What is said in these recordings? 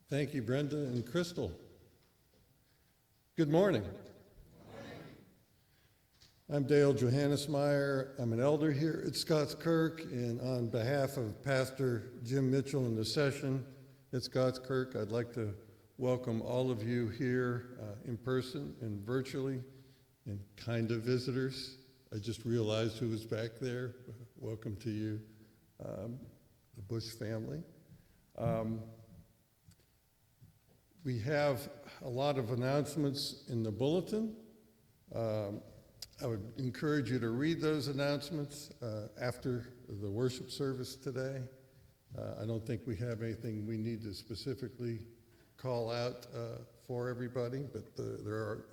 Thank you, Brenda and Crystal. Good morning. I'm Dale Johannesmeyer. I'm an elder here at Scots Kirk, and on behalf of Pastor Jim Mitchell in the session at Scots Kirk, I'd like to welcome all of you here in person and virtually, and kind of visitors. I just realized who was back there. Welcome to you, the Bush family. We have a lot of announcements in the bulletin. I would encourage you to read those announcements after the worship service today. I don't think we have anything we need to specifically call out for everybody, but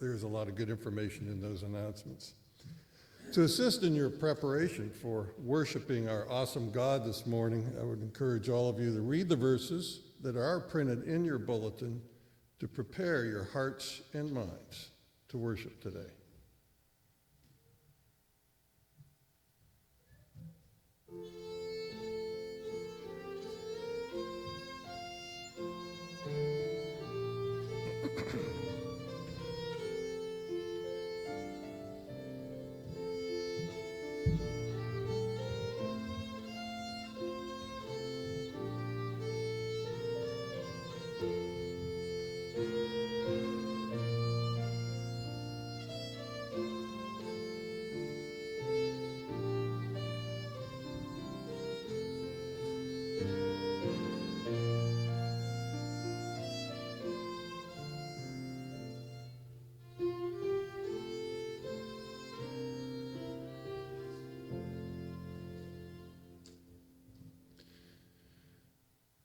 there's a lot of good information in those announcements. To assist in your preparation for worshiping our awesome God this morning, I would encourage all of you to read the verses that are printed in your bulletin to prepare your hearts and minds to worship today.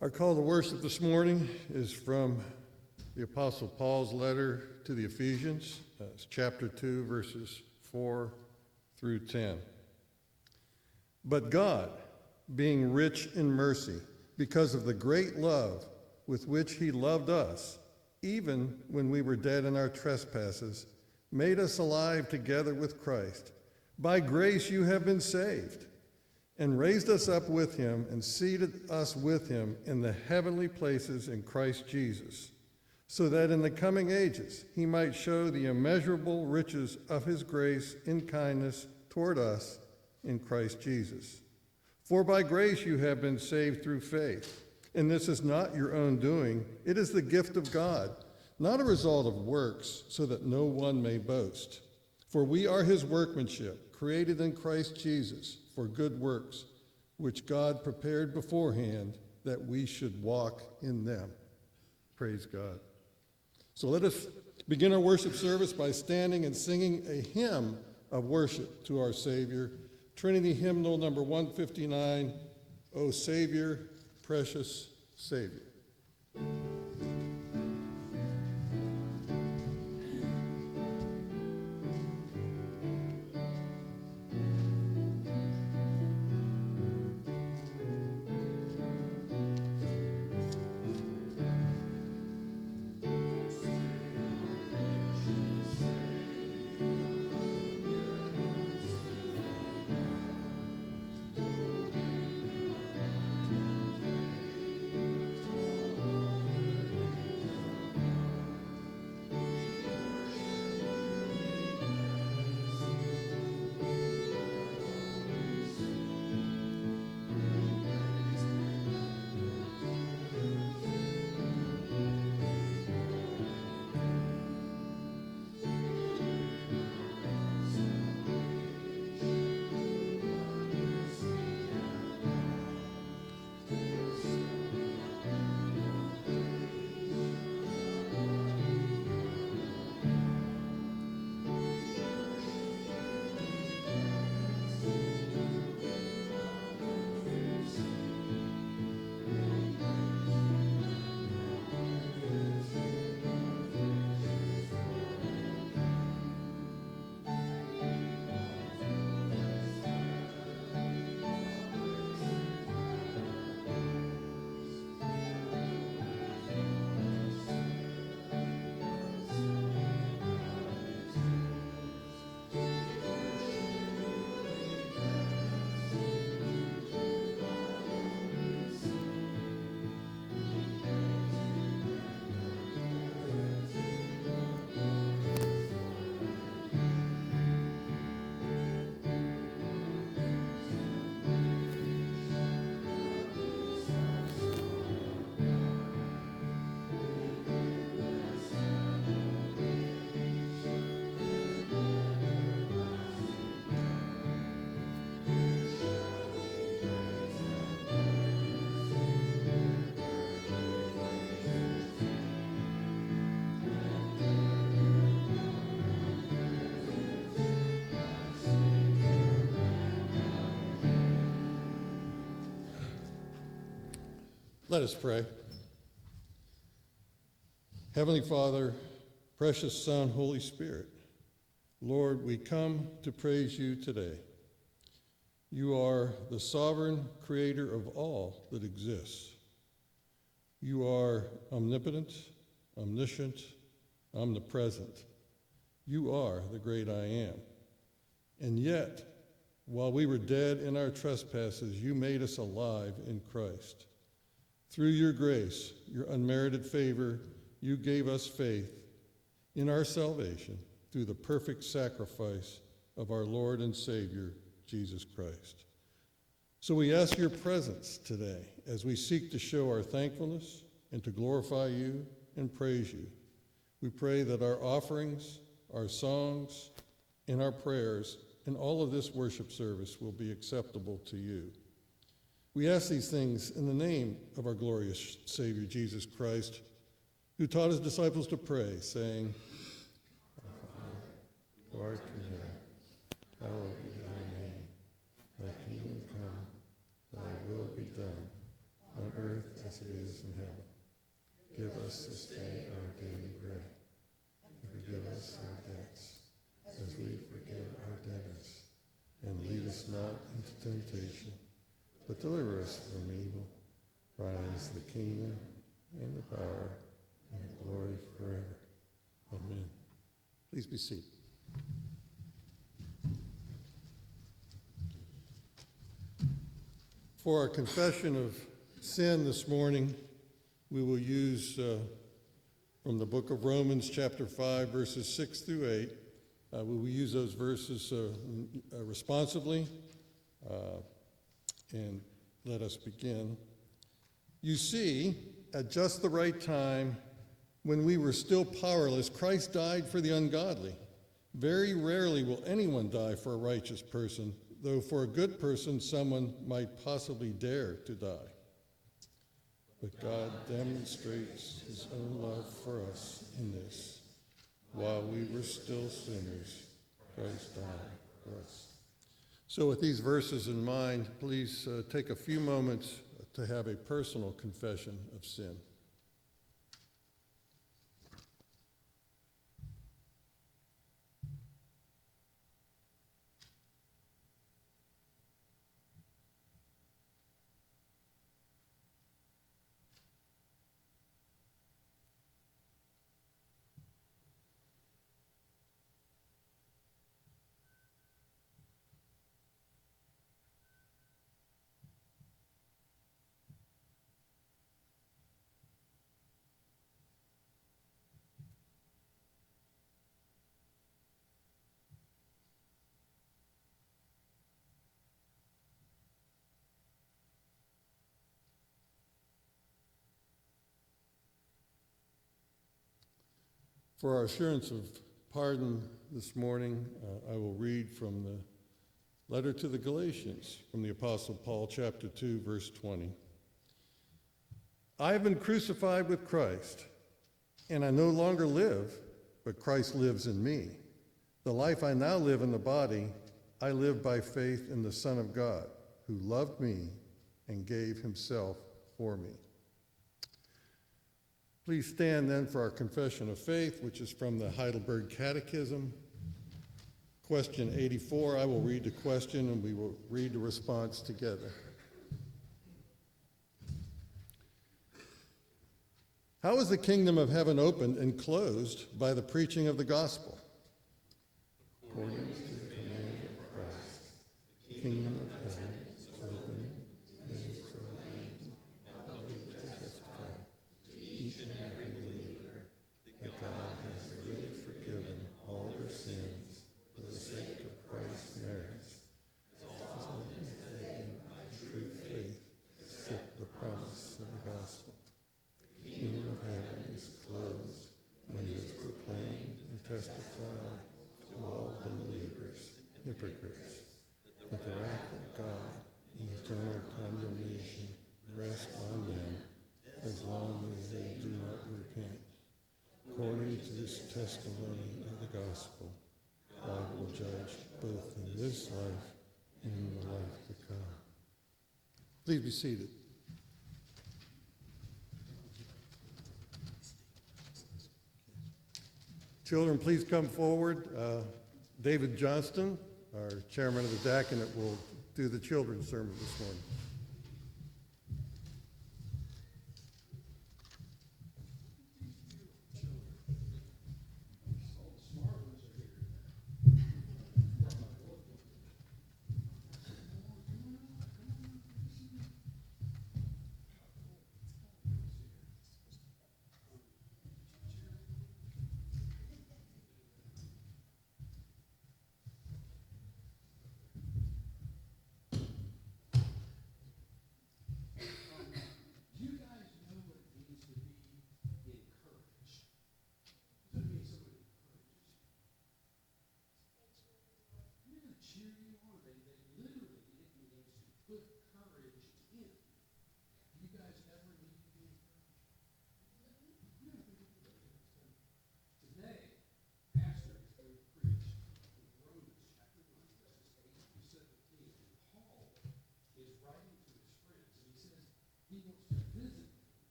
Our call to worship this morning is from the Apostle Paul's letter to the Ephesians. It's chapter 2, verses 4 through 10. But God, being rich in mercy, because of the great love with which he loved us, even when we were dead in our trespasses, made us alive together with Christ. By grace you have been saved, and raised us up with him and seated us with him in the heavenly places in Christ Jesus, so that in the coming ages he might show the immeasurable riches of his grace in kindness toward us in Christ Jesus. For by grace you have been saved through faith, and this is not your own doing, it is the gift of God, not a result of works, so that no one may boast. For we are his workmanship, created in Christ Jesus, for good works, which God prepared beforehand that we should walk in them. Praise God. So let us begin our worship service by standing and singing a hymn of worship to our Savior, Trinity Hymnal number 159, O Savior, Precious Savior. Oh Let us pray. Heavenly Father, precious Son, Holy Spirit, Lord, we come to praise you today. You are the sovereign creator of all that exists. You are omnipotent, omniscient, omnipresent. You are the great I am. And yet, while we were dead in our trespasses, you made us alive in Christ. Through your grace, your unmerited favor, you gave us faith in our salvation through the perfect sacrifice of our Lord and Savior, Jesus Christ. So we ask your presence today as we seek to show our thankfulness and to glorify you and praise you. We pray that our offerings, our songs, and our prayers and all of this worship service will be acceptable to you. We ask these things in the name of our glorious Savior, Jesus Christ, who taught his disciples to pray, saying, Our Father, who art in heaven, hallowed be thy name. Thy kingdom come, thy will be done, on earth as it is in heaven. Give us this day our daily bread, and forgive us our debts, as we forgive our debtors. And lead us not into temptation, but deliver us from evil. For thine is the kingdom, and the power, and the glory forever. Amen. Please be seated. For our confession of sin this morning, we will use from the book of Romans, chapter 5, verses 6 through 8. We will use those verses responsively, and let us begin. You see, at just the right time, when we were still powerless, Christ died for the ungodly. Very rarely will anyone die for a righteous person, though for a good person someone might possibly dare to die. But God demonstrates his own love for us in this. While we were still sinners, Christ died for us. So with these verses in mind, please take a few moments to have a personal confession of sin. For our assurance of pardon this morning, I will read from the letter to the Galatians from the Apostle Paul, chapter 2, verse 20. I have been crucified with Christ, and I no longer live, but Christ lives in me. The life I now live in the body, I live by faith in the Son of God, who loved me and gave himself for me. Please stand then for our confession of faith, which is from the Heidelberg Catechism. Question 84, I will read the question and we will read the response together. How is the kingdom of heaven opened and closed by the preaching of the gospel? According to the command of Christ, the kingdom of heaven is open and is proclaimed, and others testify to each and every believer that God has really forgiven all their sins for the sake of Christ's merits, as often as they by true faith accept the promise of the gospel. The kingdom of heaven is closed when it is proclaimed and testified to all believers, hypocrites, that the wrath of God and eternal condemnation rest on them as long as they do not repent. According to this testimony of the gospel, God will judge both in this life and in the life to come. Please be seated. Children, please come forward. David Johnston, our chairman of the diaconate, will do the children's sermon this morning.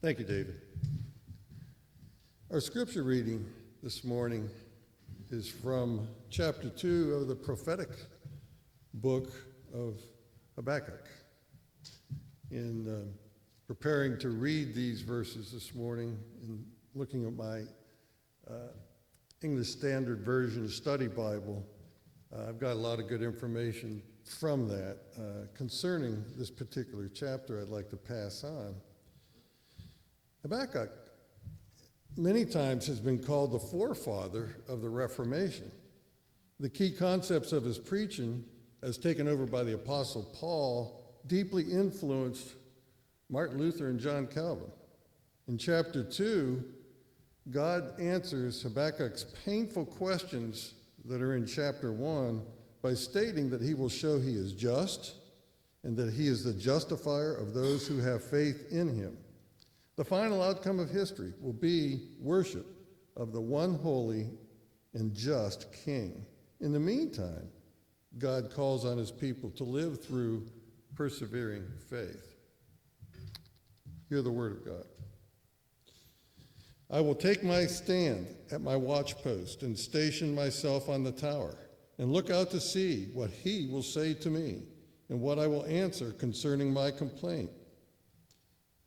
Thank you, David. Our scripture reading this morning is from chapter 2 of the prophetic book of Habakkuk. In preparing to read these verses this morning and looking at my English Standard Version study Bible, I've got a lot of good information from that concerning this particular chapter I'd like to pass on. Habakkuk many times has been called the forefather of the Reformation. The key concepts of his preaching, as taken over by the Apostle Paul, deeply influenced Martin Luther and John Calvin. In chapter 2, God answers Habakkuk's painful questions that are in chapter 1 by stating that he will show he is just and that he is the justifier of those who have faith in him. The final outcome of history will be worship of the one holy and just King. In the meantime, God calls on his people to live through persevering faith. Hear the word of God. I will take my stand at my watchpost and station myself on the tower and look out to see what he will say to me and what I will answer concerning my complaint.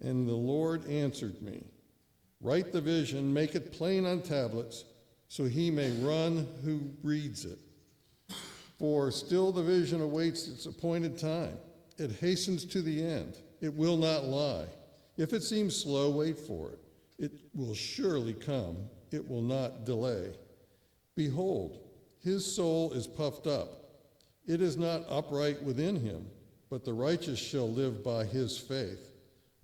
And the Lord answered me, write the vision, make it plain on tablets, so he may run who reads it. For still the vision awaits its appointed time. It hastens to the end. It will not lie. If it seems slow, wait for it. It will surely come. It will not delay. Behold, his soul is puffed up. It is not upright within him, but the righteous shall live by his faith.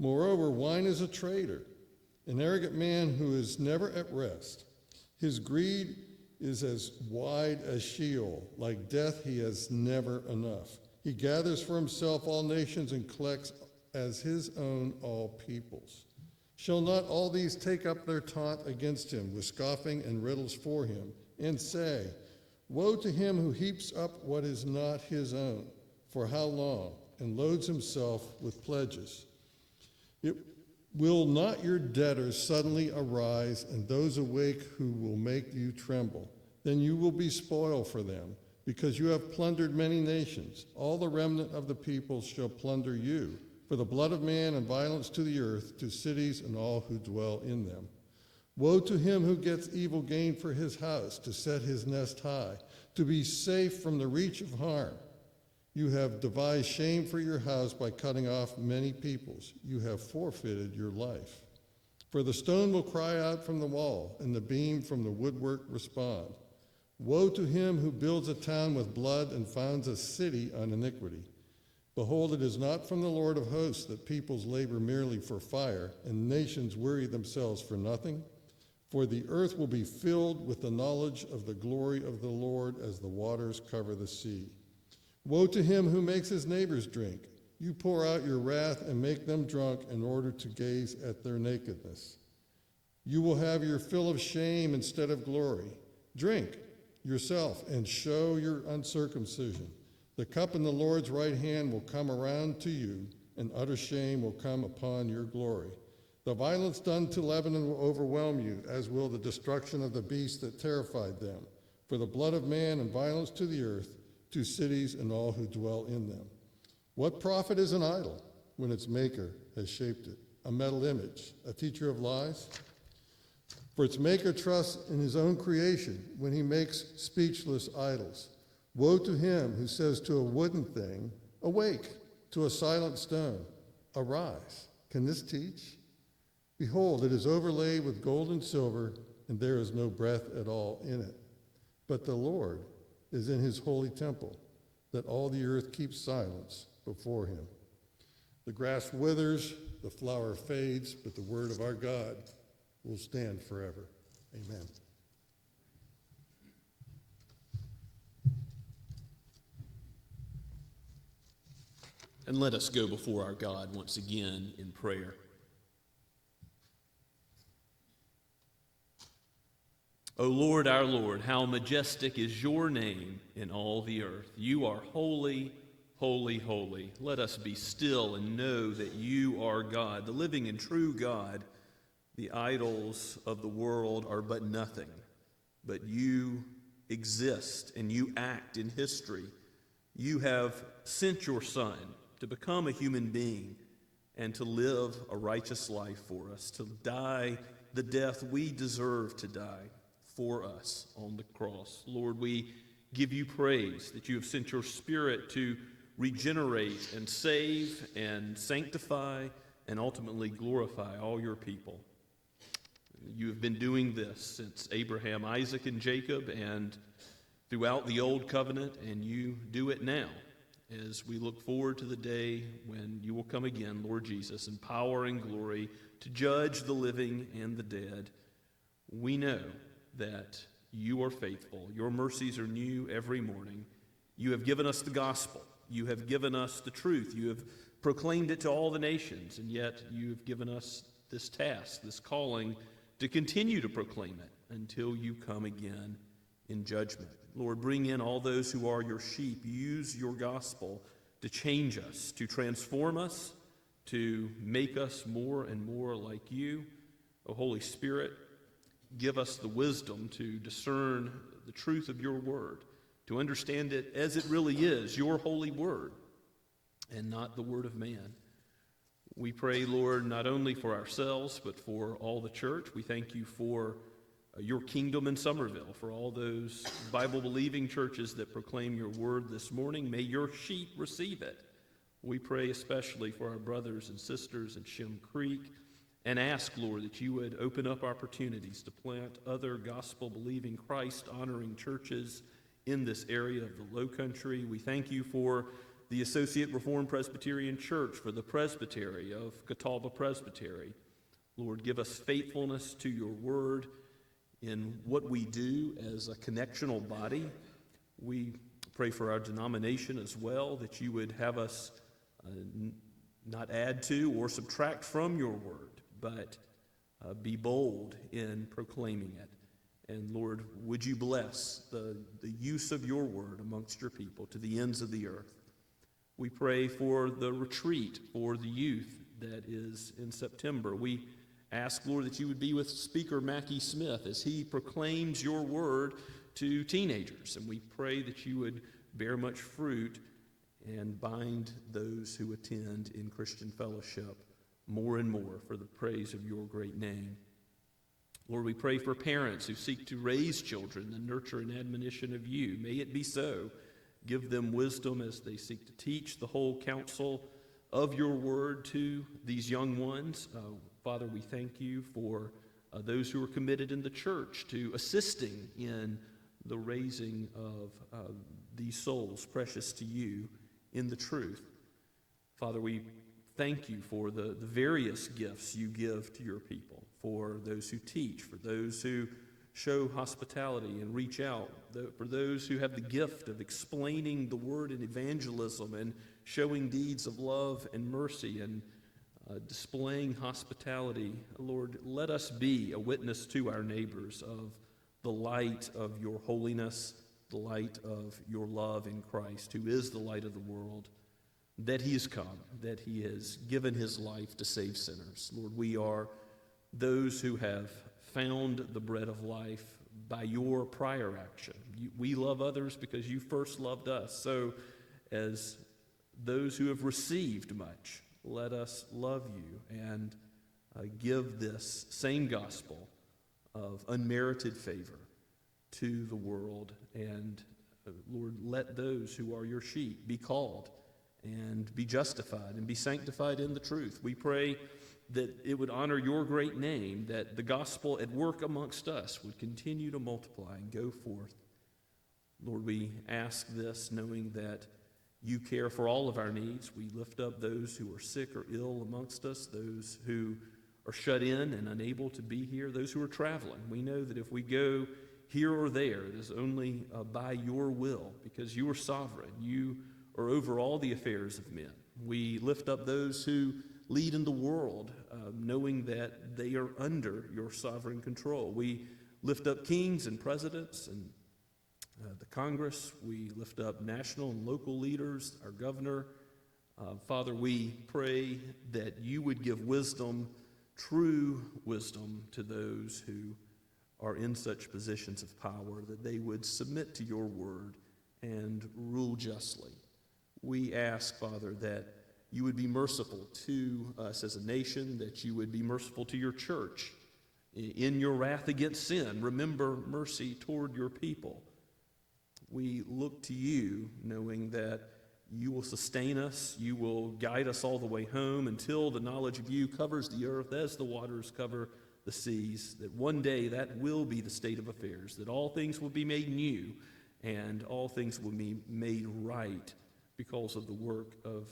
Moreover, wine is a traitor, an arrogant man who is never at rest. His greed is as wide as Sheol. Like death, he has never enough. He gathers for himself all nations and collects as his own all peoples. Shall not all these take up their taunt against him with scoffing and riddles for him, and say, woe to him who heaps up what is not his own? For how long? and loads himself with pledges. Will not your debtors suddenly arise, and those awake who will make you tremble? Then you will be spoil for them, because you have plundered many nations. All the remnant of the people shall plunder you, for the blood of man and violence to the earth, to cities and all who dwell in them. Woe to him who gets evil gain for his house, to set his nest high, to be safe from the reach of harm. You have devised shame for your house by cutting off many peoples. You have forfeited your life. For the stone will cry out from the wall, and the beam from the woodwork respond. Woe to him who builds a town with blood and founds a city on iniquity. Behold, it is not from the Lord of hosts that peoples labor merely for fire, and nations weary themselves for nothing. For the earth will be filled with the knowledge of the glory of the Lord as the waters cover the sea. Woe to him who makes his neighbors drink. You pour out your wrath and make them drunk in order to gaze at their nakedness. You will have your fill of shame instead of glory. Drink yourself and show your uncircumcision. The cup in the Lord's right hand will come around to you, and utter shame will come upon your glory. The violence done to Lebanon will overwhelm you, as will the destruction of the beast that terrified them. For the blood of man and violence to the earth, to cities and all who dwell in them. What profit is an idol when its maker has shaped it? A metal image, a teacher of lies? For its maker trusts in his own creation when he makes speechless idols. Woe to him who says to a wooden thing, awake, to a silent stone, arise. Can this teach? Behold, it is overlaid with gold and silver, and there is no breath at all in it. But the Lord is in his holy temple, that all the earth keeps silence before him. The grass withers, the flower fades, but the word of our God will stand forever. Amen. And let us go before our God once again in prayer. O Lord, our Lord, how majestic is your name in all the earth. You are holy, holy, holy. Let us be still and know that you are God, the living and true God. The idols of the world are but nothing, but you exist and you act in history. You have sent your Son to become a human being and to live a righteous life for us, to die the death we deserve to die for us on the cross. Lord, we give you praise that you have sent your Spirit to regenerate and save and sanctify and ultimately glorify all your people. You have been doing this since Abraham, Isaac, and Jacob, and throughout the Old Covenant, and you do it now as we look forward to the day when you will come again, Lord Jesus, in power and glory to judge the living and the dead. We know that you are faithful. Your mercies are new every morning. You have given us the gospel. You have given us the truth. You have proclaimed it to all the nations, and yet you have given us this task, this calling, to continue to proclaim it until you come again in judgment. Lord, bring in all those who are your sheep. Use your gospel to change us, to transform us, to make us more and more like you. O Holy Spirit, give us the wisdom to discern the truth of your word, to understand it as it really is, your holy word, and not the word of man. We pray, Lord, not only for ourselves, but for all the church. We thank you for your kingdom in Somerville, for all those Bible-believing churches that proclaim your word this morning. May your sheep receive it. We pray especially for our brothers and sisters in Shem Creek, and ask, Lord, that you would open up opportunities to plant other gospel-believing, Christ-honoring churches in this area of the Low Country. We thank you for the Associate Reformed Presbyterian Church, for the presbytery of Catawba Presbytery. Lord, give us faithfulness to your word in what we do as a connectional body. We pray for our denomination as well, that you would have us not add to or subtract from your word, but be bold in proclaiming it. And Lord, would you bless the use of your word amongst your people to the ends of the earth. We pray for the retreat for the youth that is in September. We ask, Lord, that you would be with Speaker Mackie Smith as he proclaims your word to teenagers. And we pray that you would bear much fruit and bind those who attend in Christian fellowship more and more for the praise of your great name. Lord, we pray for parents who seek to raise children, the nurture and admonition of you. May it be so. Give them wisdom as they seek to teach the whole counsel of your word to these young ones. Father, we thank you for those who are committed in the church to assisting in the raising of these souls precious to you in the truth. Father, we thank you for the various gifts you give to your people, for those who teach, for those who show hospitality and reach out, for those who have the gift of explaining the word in evangelism and showing deeds of love and mercy and displaying hospitality. Lord, let us be a witness to our neighbors of the light of your holiness, the light of your love in Christ, who is the light of the world, that he has come, that he has given his life to save sinners. Lord, we are those who have found the bread of life by your prior action. We love others because you first loved us. So as those who have received much, let us love you and give this same gospel of unmerited favor to the world. And Lord, let those who are your sheep be called and be justified and be sanctified in the truth. We pray that it would honor your great name, that the gospel at work amongst us would continue to multiply and go forth. Lord, we ask this knowing that you care for all of our needs. We lift up those who are sick or ill amongst us, those who are shut in and unable to be here, those who are traveling. We know that if we go here or there, it is only by your will, because you are sovereign. You are over all the affairs of men. We lift up those who lead in the world, knowing that they are under your sovereign control. We lift up kings and presidents and the Congress. We lift up national and local leaders, our governor. Father, we pray that you would give wisdom, true wisdom, to those who are in such positions of power, that they would submit to your word and rule justly. We ask, Father, that you would be merciful to us as a nation, that you would be merciful to your church. In your wrath against sin, remember mercy toward your people. We look to you, knowing that you will sustain us, you will guide us all the way home until the knowledge of you covers the earth as the waters cover the seas, that one day that will be the state of affairs, that all things will be made new and all things will be made right because of the work of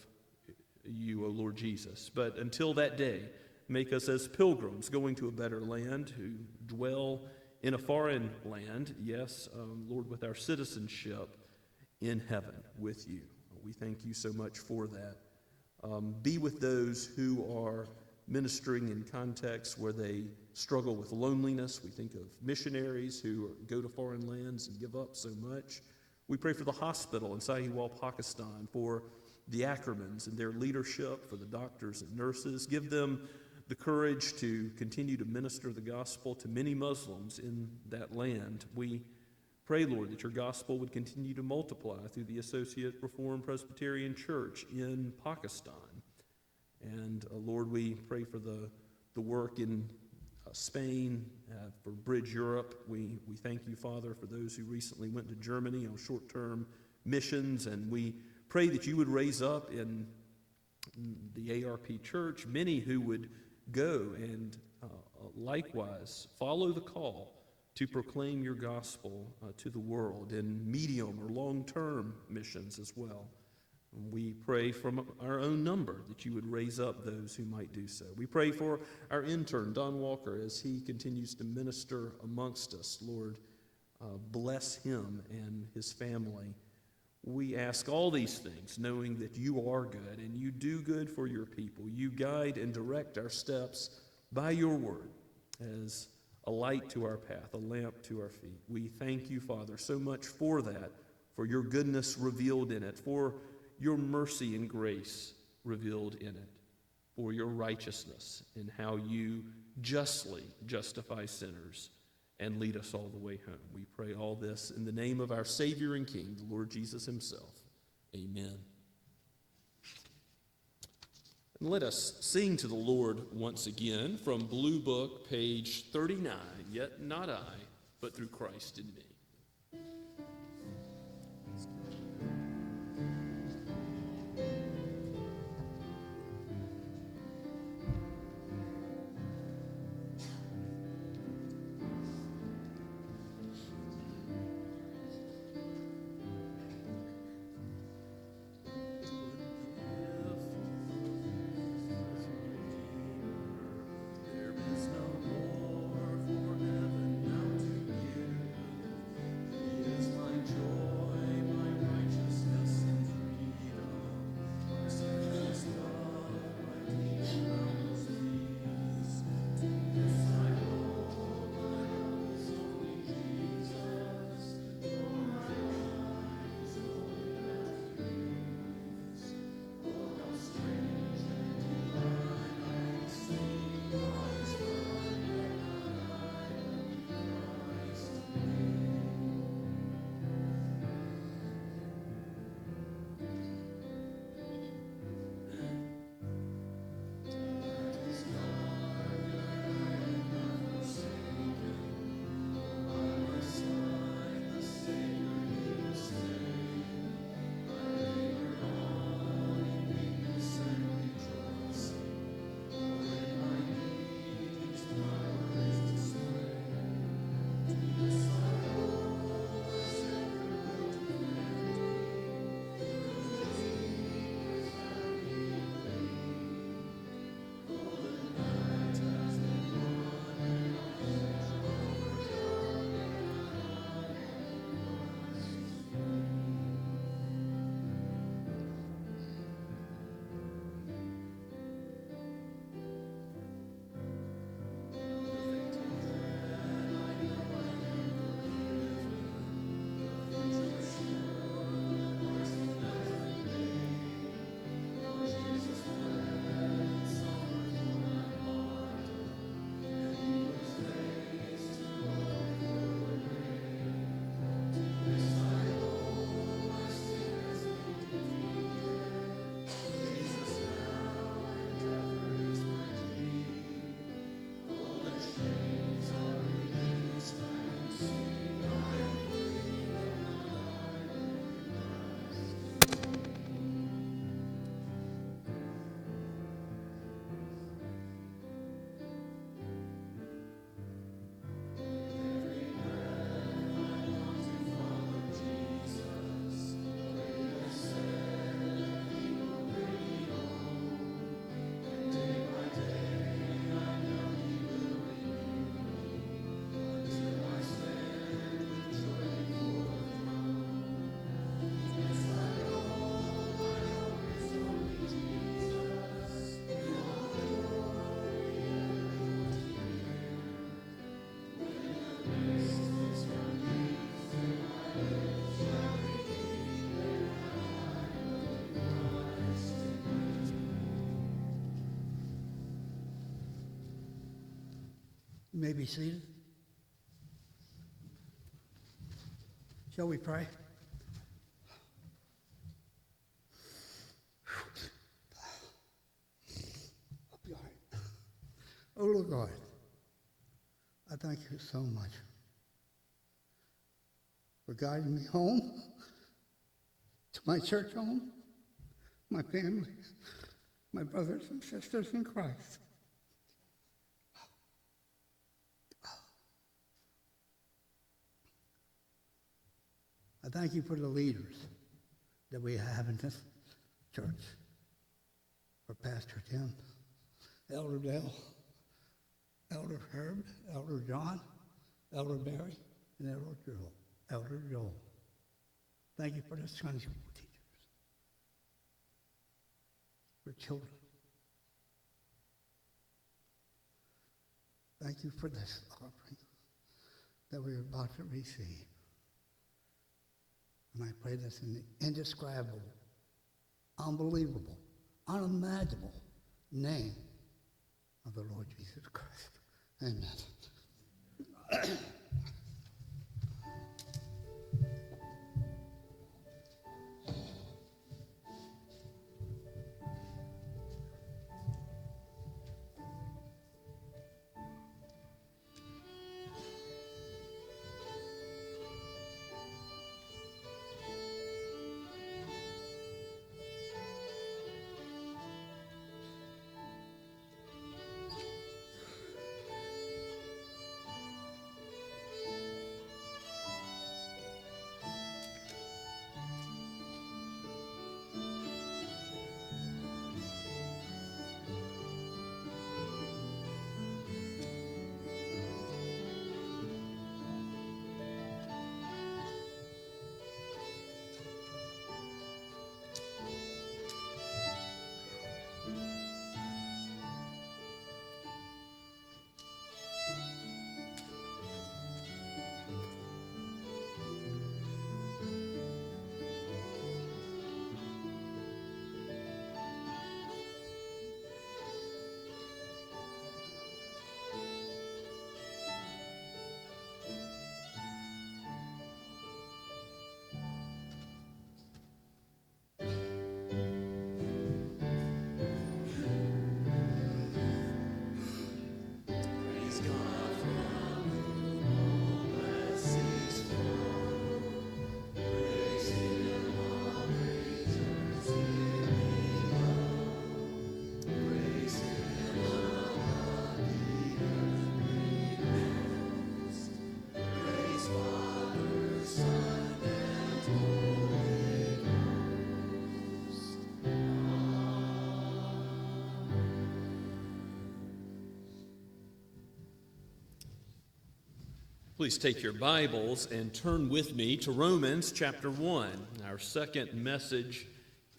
you, O Lord Jesus. But until that day, make us as pilgrims going to a better land, who dwell in a foreign land, yes, Lord, with our citizenship in heaven with you. We thank you so much for that. Be with those who are ministering in contexts where they struggle with loneliness. We think of missionaries who go to foreign lands and give up so much. We pray for the hospital in Sahiwal, Pakistan, for the Ackermans and their leadership, for the doctors and nurses. Give them the courage to continue to minister the gospel to many Muslims in that land. We pray, Lord, that your gospel would continue to multiply through the Associate Reformed Presbyterian Church in Pakistan. And Lord, we pray for the work in Spain, for Bridge Europe. We thank you, Father, for those who recently went to Germany on short-term missions, and we pray that you would raise up in the ARP Church many who would go and likewise follow the call to proclaim your gospel to the world in medium or long-term missions as well. We pray from our own number that you would raise up those who might do so. We pray for our intern, Don Walker, as he continues to minister amongst us. Lord, bless him and his family. We ask all these things, knowing that you are good and you do good for your people. You guide and direct our steps by your word as a light to our path, a lamp to our feet. We thank you, Father, so much for that, for your goodness revealed in it, for your mercy and grace revealed in it, for your righteousness and how you justly justify sinners and lead us all the way home. We pray all this in the name of our Savior and King, the Lord Jesus himself. Amen. And let us sing to the Lord once again from Blue Book, page 39, Yet Not I, but Through Christ in Me. You may be seated. Shall we pray? Oh, Lord God, I thank you so much for guiding me home, to my church home, my family, my brothers and sisters in Christ. I thank you for the leaders that we have in this church, for Pastor Tim, Elder Dale, Elder Herb, Elder John, Elder Barry, and Elder Joel. Thank you for the Sunday school teachers, for children. Thank you for this offering that we're about to receive. And I pray this in the indescribable unbelievable, unimaginable name of the Lord Jesus Christ. Amen. Please take your Bibles and turn with me to Romans chapter 1, our second message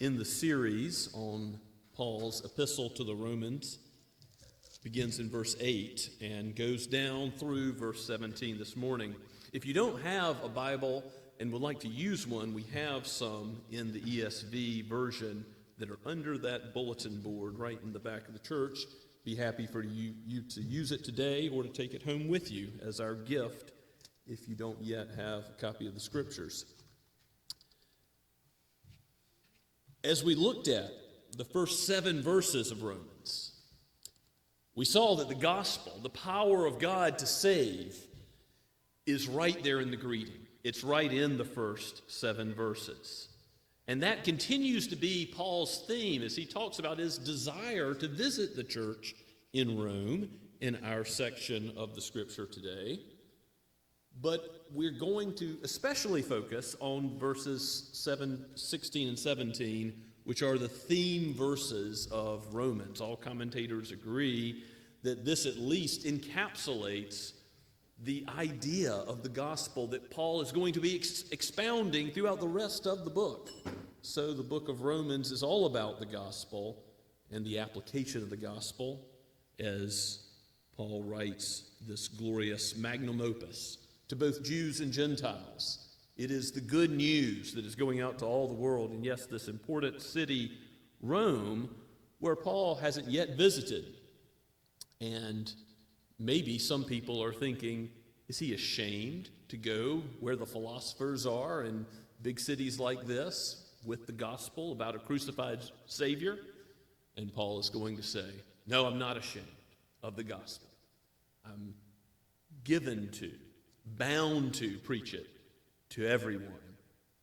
in the series on Paul's epistle to the Romans. Begins in verse 8 and goes down through verse 17 this morning. If you don't have a Bible and would like to use one, we have some in the ESV version that are under that bulletin board right in the back of the church. Be happy for you to use it today or to take it home with you as our gift if you don't yet have a copy of the Scriptures. As we looked at the first 7 verses of Romans, we saw that the gospel, the power of God to save, is right there in the greeting. It's right in the first 7 verses. And that continues to be Paul's theme as he talks about his desire to visit the church in Rome in our section of the Scripture today. But we're going to especially focus on verses 16 and 17, which are the theme verses of Romans. All commentators agree that this at least encapsulates the idea of the gospel that Paul is going to be expounding throughout the rest of the book. So the book of Romans is all about the gospel and the application of the gospel as Paul writes this glorious magnum opus to both Jews and Gentiles. It is the good news that is going out to all the world. And yes, this important city, Rome, where Paul hasn't yet visited. And maybe some people are thinking, is he ashamed to go where the philosophers are in big cities like this with the gospel about a crucified Savior? And Paul is going to say, no, I'm not ashamed of the gospel. I'm bound to preach it to everyone,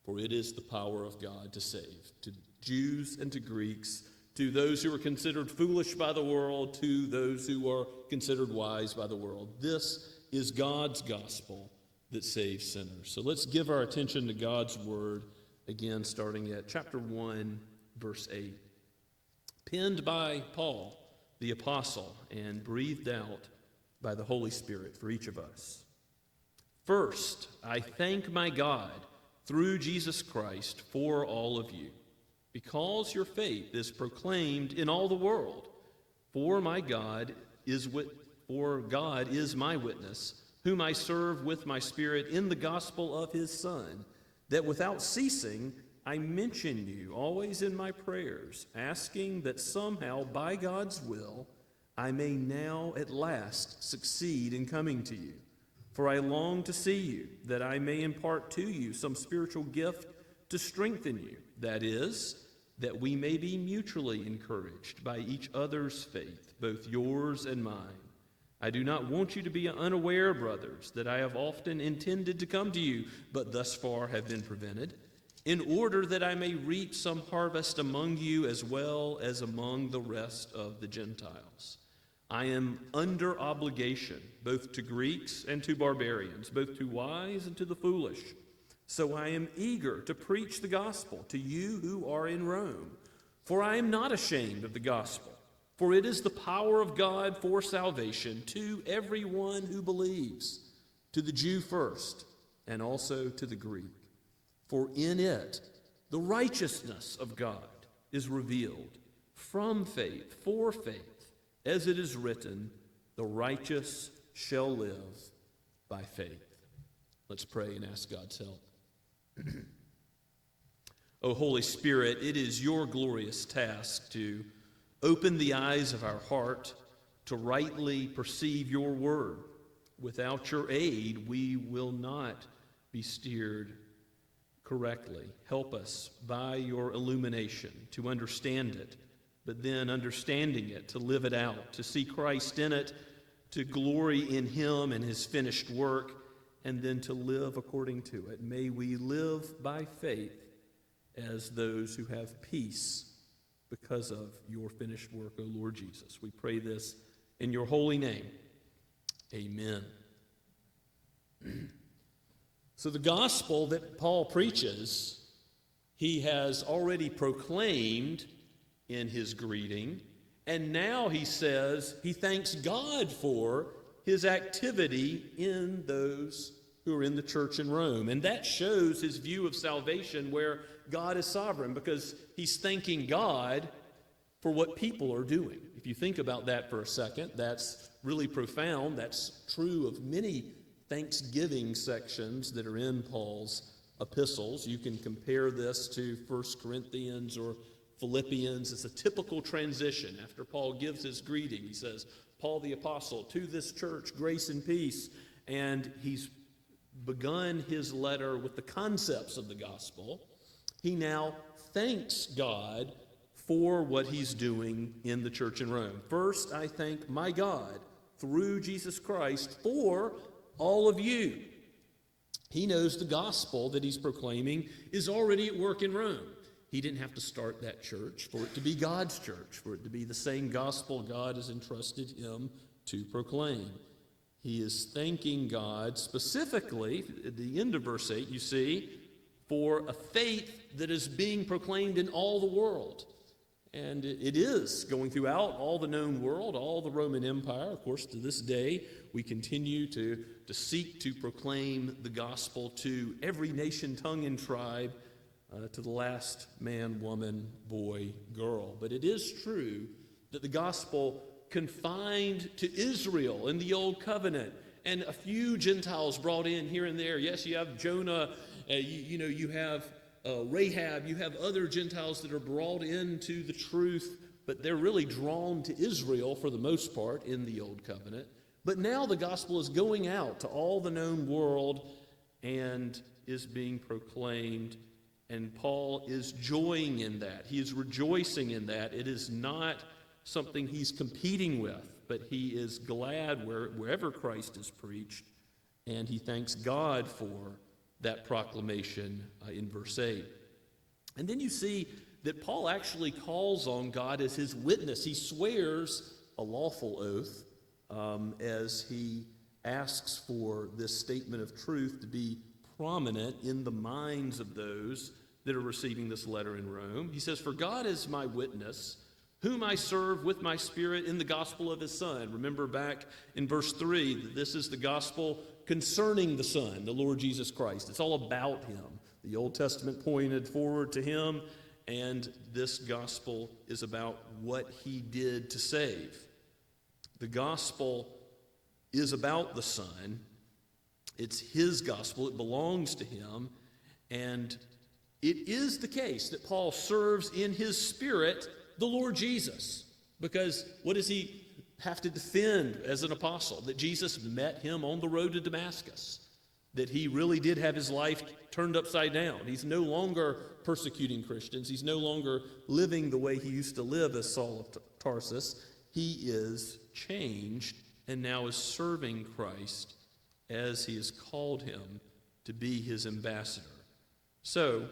for it is the power of God to save, to Jews and to Greeks, to those who are considered foolish by the world, to those who are considered wise by the world. This is God's gospel that saves sinners. So let's give our attention to God's word, again starting at chapter 1, verse 8. Penned by Paul, the apostle, and breathed out by the Holy Spirit for each of us. First, I thank my God through Jesus Christ for all of you, because your faith is proclaimed in all the world. For God is my witness, whom I serve with my spirit in the gospel of his Son, that without ceasing I mention you always in my prayers, asking that somehow, by God's will, I may now at last succeed in coming to you. For I long to see you, that I may impart to you some spiritual gift to strengthen you. That is, that we may be mutually encouraged by each other's faith, both yours and mine. I do not want you to be unaware, brothers, that I have often intended to come to you, but thus far have been prevented, in order that I may reap some harvest among you as well as among the rest of the Gentiles. I am under obligation, both to Greeks and to barbarians, both to wise and to the foolish. So I am eager to preach the gospel to you who are in Rome. For I am not ashamed of the gospel, for it is the power of God for salvation to everyone who believes, to the Jew first, and also to the Greek. For in it the righteousness of God is revealed from faith for faith, as it is written, the righteous shall live by faith. Let's pray and ask God's help. O Holy Spirit, it is your glorious task to open the eyes of our heart to rightly perceive your word. Without your aid, we will not be steered correctly. Help us by your illumination to understand it, but then understanding it, to live it out, to see Christ in it, to glory in him and his finished work, and then to live according to it. May we live by faith as those who have peace because of your finished work, O Lord Jesus. We pray this in your holy name. Amen. So the gospel that Paul preaches, he has already proclaimed in his greeting, and now he says he thanks God for his activity in those who are in the church in Rome. And that shows his view of salvation, where God is sovereign, because he's thanking God for what people are doing. If you think about that for a second, that's really profound. That's true of many thanksgiving sections that are in Paul's epistles. You can compare this to 1 Corinthians or Philippians. It's a typical transition. After Paul gives his greeting, he says, Paul the apostle, to this church, grace and peace. And he's begun his letter with the concepts of the gospel. He now thanks God for what he's doing in the church in Rome. First, I thank my God through Jesus Christ for all of you. He knows the gospel that he's proclaiming is already at work in Rome. He didn't have to start that church for it to be God's church, for it to be the same gospel God has entrusted him to proclaim. He is thanking God specifically, at the end of verse 8, you see, for a faith that is being proclaimed in all the world. And it is going throughout all the known world, all the Roman Empire. Of course, to this day, we continue to seek to proclaim the gospel to every nation, tongue, and tribe, to the last man, woman, boy, girl. But it is true that the gospel confined to Israel in the Old Covenant, and a few Gentiles brought in here and there. Yes, you have Jonah, you have Rahab, you have other Gentiles that are brought into the truth, but they're really drawn to Israel for the most part in the Old Covenant. But now the gospel is going out to all the known world and is being proclaimed, and Paul is joying in that. He is rejoicing in that. It is not something he's competing with, but he is glad wherever Christ is preached, and he thanks God for that proclamation in verse 8. And then you see that Paul actually calls on God as his witness. He swears a lawful oath as he asks for this statement of truth to be prominent in the minds of those that are receiving this letter in Rome. He says, "For God is my witness, whom I serve with my spirit in the gospel of his Son." Remember back in verse 3 that this is the gospel concerning the Son, the Lord Jesus Christ. It's all about him. The Old Testament pointed forward to him, and this gospel is about what he did to save. The gospel is about the Son. It's his gospel. It belongs to him, and it is the case that Paul serves in his spirit the Lord Jesus. Because what does he have to defend as an apostle? That Jesus met him on the road to Damascus. That he really did have his life turned upside down. He's no longer persecuting Christians. He's no longer living the way he used to live as Saul of Tarsus. He is changed and now is serving Christ as he has called him to be his ambassador. So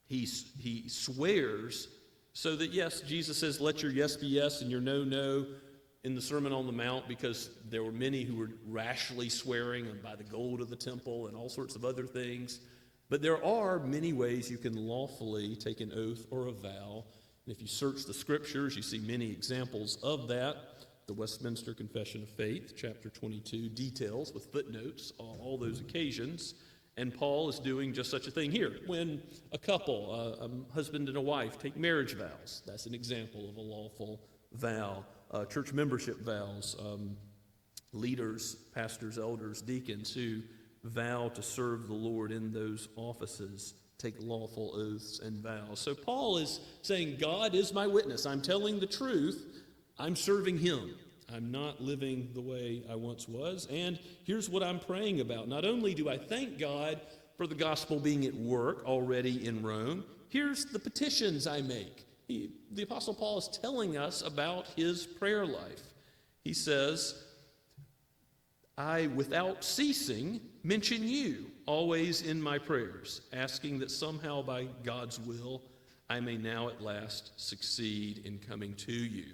he swears so that, yes, Jesus says, let your yes be yes and your no, no in the Sermon on the Mount, because there were many who were rashly swearing by the gold of the temple and all sorts of other things. But there are many ways you can lawfully take an oath or a vow. And if you search the Scriptures, you see many examples of that. The Westminster Confession of Faith, chapter 22, details with footnotes all those occasions. And Paul is doing just such a thing here. When a couple, a husband and a wife, take marriage vows, that's an example of a lawful vow. Church membership vows, leaders, pastors, elders, deacons who vow to serve the Lord in those offices take lawful oaths and vows. So Paul is saying, God is my witness. I'm telling the truth. I'm serving him. I'm not living the way I once was. And here's what I'm praying about. Not only do I thank God for the gospel being at work already in Rome, here's the petitions I make. The Apostle Paul is telling us about his prayer life. He says, I, without ceasing, mention you always in my prayers, asking that somehow by God's will I may now at last succeed in coming to you.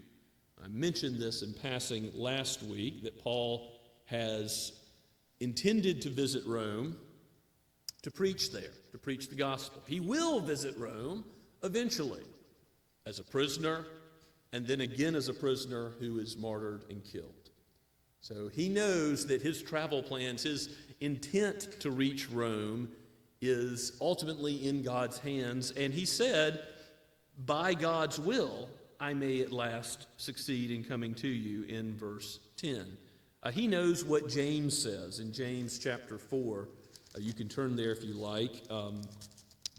I mentioned this in passing last week, that Paul has intended to visit Rome to preach there, to preach the gospel. He will visit Rome eventually as a prisoner, and then again as a prisoner who is martyred and killed. So he knows that his travel plans, his intent to reach Rome is ultimately in God's hands, and he said, by God's will, I may at last succeed in coming to you, in verse 10. He knows what James says in James chapter 4. You can turn there if you like.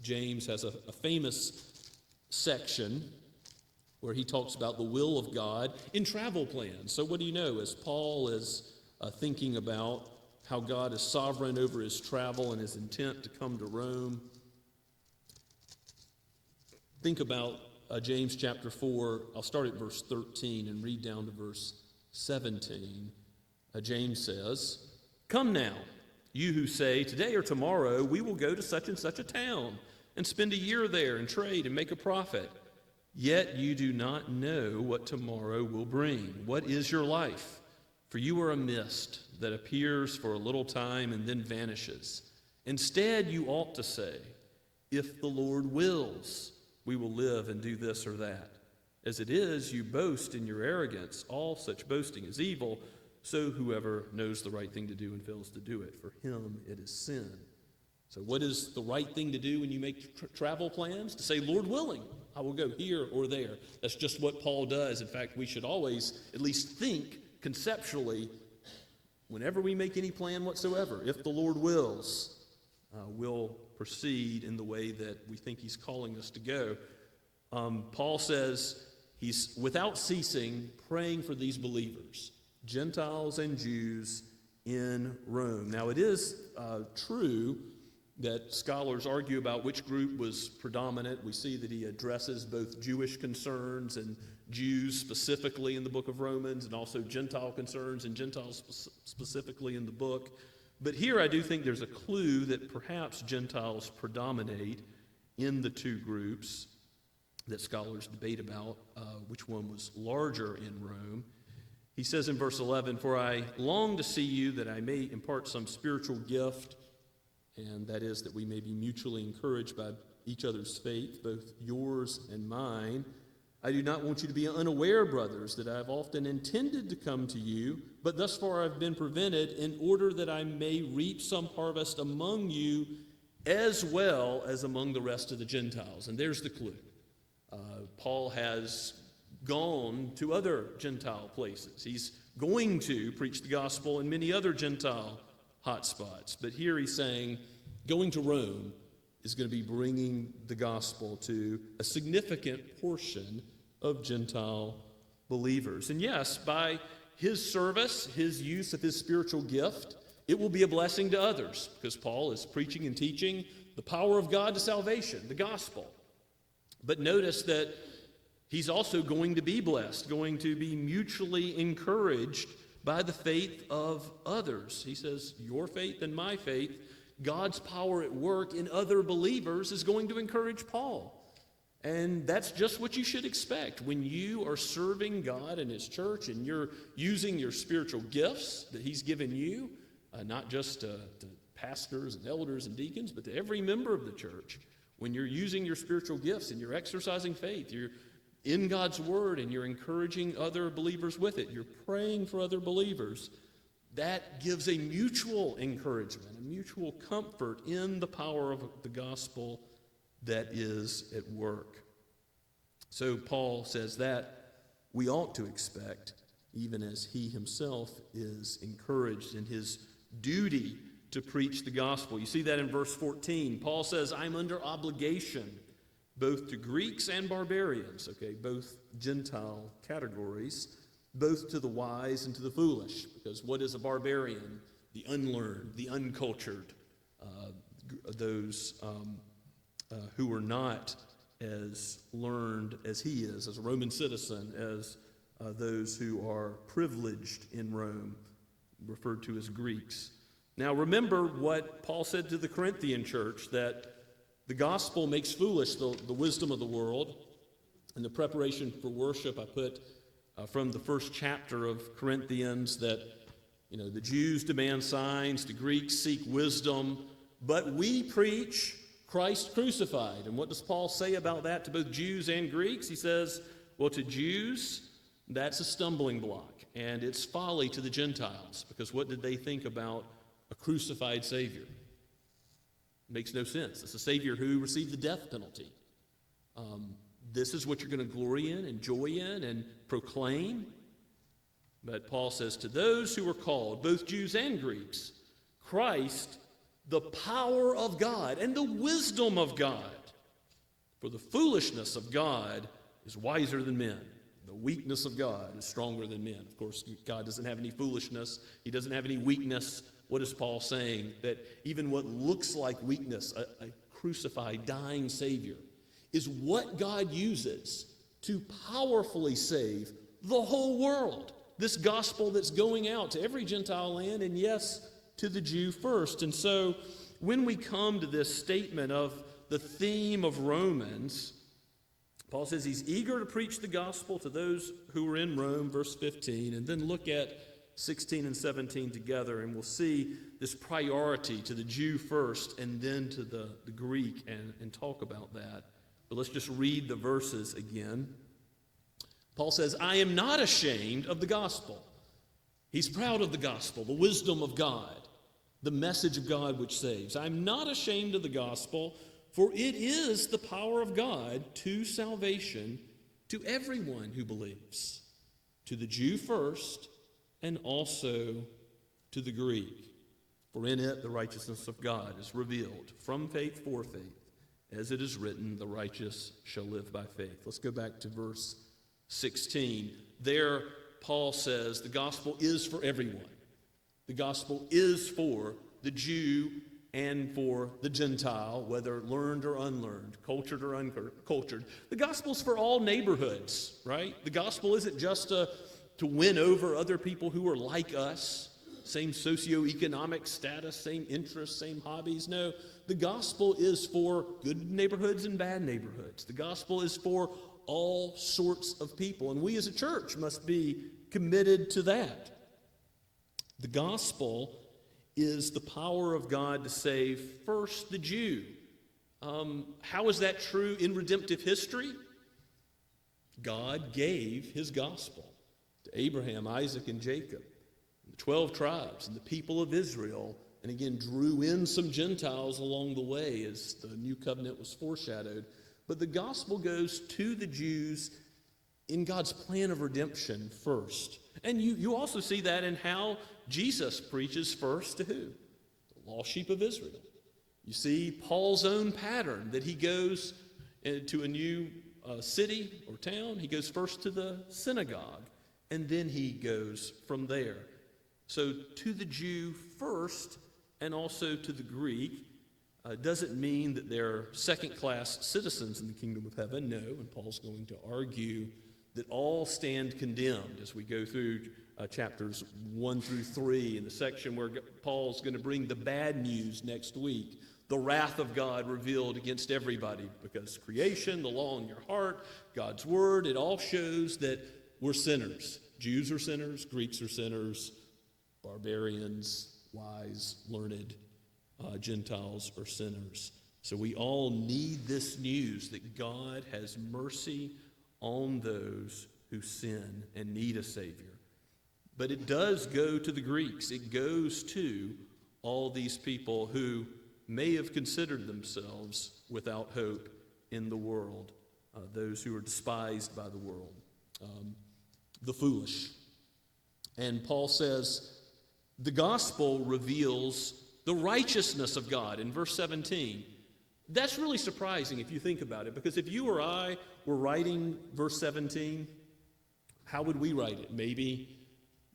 James has a famous section where he talks about the will of God in travel plans. So what do you know? As Paul is thinking about how God is sovereign over his travel and his intent to come to Rome, think about James chapter 4, I'll start at verse 13 and read down to verse 17. James says, come now, you who say, today or tomorrow we will go to such and such a town and spend a year there and trade and make a profit. Yet you do not know what tomorrow will bring. What is your life? For you are a mist that appears for a little time and then vanishes. Instead, you ought to say, if the Lord wills, we will live and do this or that. As it is, you boast in your arrogance. All such boasting is evil. So whoever knows the right thing to do and fails to do it, for him it is sin. So what is the right thing to do when you make travel plans? To say, Lord willing, I will go here or there. That's just what Paul does. In fact, we should always at least think conceptually, whenever we make any plan whatsoever, if the Lord wills, we'll proceed in the way that we think he's calling us to go. Paul says he's without ceasing praying for these believers, Gentiles and Jews in Rome. Now it is true that scholars argue about which group was predominant. We see that he addresses both Jewish concerns and Jews specifically in the book of Romans, and also Gentile concerns and Gentiles specifically in the book. But here I do think there's a clue that perhaps Gentiles predominate in the two groups that scholars debate about, which one was larger in Rome. He says in verse 11, for I long to see you that I may impart some spiritual gift, and that is that we may be mutually encouraged by each other's faith, both yours and mine. I do not want you to be unaware, brothers, that I have often intended to come to you, but thus far I've been prevented, in order that I may reap some harvest among you as well as among the rest of the Gentiles. And there's the clue. Paul has gone to other Gentile places. He's going to preach the gospel in many other Gentile hotspots. But here he's saying, going to Rome is going to be bringing the gospel to a significant portion of Gentile believers. And yes, by his service, his use of his spiritual gift, it will be a blessing to others, because Paul is preaching and teaching the power of God to salvation, the gospel. But notice that he's also going to be blessed, going to be mutually encouraged by the faith of others. He says, your faith and my faith, God's power at work in other believers is going to encourage Paul. And that's just what you should expect when you are serving God and his church and you're using your spiritual gifts that he's given you, not just to pastors and elders and deacons, but to every member of the church. When you're using your spiritual gifts and you're exercising faith, you're in God's word and you're encouraging other believers with it, you're praying for other believers, that gives a mutual encouragement, a mutual comfort in the power of the gospel that is at work. So Paul says that we ought to expect, even as he himself is encouraged in his duty to preach the gospel. You see that in verse 14. Paul says, I'm under obligation both to Greeks and barbarians, okay, both Gentile categories, both to the wise and to the foolish. Because what is a barbarian? The unlearned, the uncultured, those who are not as learned as he is, as a Roman citizen, as those who are privileged in Rome, referred to as Greeks. Now remember what Paul said to the Corinthian church, that the gospel makes foolish the wisdom of the world. In the preparation for worship, I put from the first chapter of Corinthians that, the Jews demand signs, the Greeks seek wisdom, but we preach Christ crucified. And what does Paul say about that to both Jews and Greeks? He says, well, to Jews, that's a stumbling block, and it's folly to the Gentiles, because what did they think about a crucified Savior? It makes no sense. It's a Savior who received the death penalty. This is what you're going to glory in and joy in and proclaim. But Paul says, to those who are called, both Jews and Greeks, Christ, the power of God and the wisdom of God. For the foolishness of God is wiser than men. The weakness of God is stronger than men. Of course, God doesn't have any foolishness. He doesn't have any weakness. What is Paul saying? That even what looks like weakness, a crucified, dying Savior, is what God uses to powerfully save the whole world. This gospel that's going out to every Gentile land, and yes, to the Jew first. And so when we come to this statement of the theme of Romans, Paul says he's eager to preach the gospel to those who are in Rome, verse 15, and then look at 16 and 17 together, and we'll see this priority to the Jew first and then to the Greek and talk about that. But let's just read the verses again. Paul says, I am not ashamed of the gospel. He's proud of the gospel, the wisdom of God, the message of God which saves. I'm not ashamed of the gospel, for it is the power of God to salvation to everyone who believes, to the Jew first, and also to the Greek. For in it the righteousness of God is revealed from faith for faith. As it is written, the righteous shall live by faith. Let's go back to verse 16. There, Paul says the gospel is for everyone. The gospel is for the Jew and for the Gentile, whether learned or unlearned, cultured or uncultured. The gospel's for all neighborhoods, right? The gospel isn't just to win over other people who are like us, same socioeconomic status, same interests, same hobbies. No, the gospel is for good neighborhoods and bad neighborhoods. The gospel is for all sorts of people, and we as a church must be committed to that. The gospel is the power of God to save first the Jew. How is that true in redemptive history? God gave his gospel to Abraham, Isaac, and Jacob, the 12 tribes, and the people of Israel, and again drew in some Gentiles along the way as the new covenant was foreshadowed. But the gospel goes to the Jews in God's plan of redemption first. And you also see that in how Jesus preaches first to who? The lost sheep of Israel. You see Paul's own pattern that he goes to a new city or town. He goes first to the synagogue, and then he goes from there. So to the Jew first, and also to the Greek, doesn't mean that they're second-class citizens in the kingdom of heaven. No, and Paul's going to argue that all stand condemned as we go through chapters 1 through 3 in the section where Paul's going to bring the bad news next week. The wrath of God revealed against everybody, because creation, the law in your heart, God's word, it all shows that we're sinners. Jews are sinners, Greeks are sinners, barbarians, wise, learned, Gentiles are sinners. So we all need this news that God has mercy on those who sin and need a Savior. But it does go to the Greeks. It goes to all these people who may have considered themselves without hope in the world, those who are despised by the world, the foolish. And Paul says the gospel reveals the righteousness of God in verse 17. That's really surprising if you think about it, because if you or I were writing verse 17, how would we write it? Maybe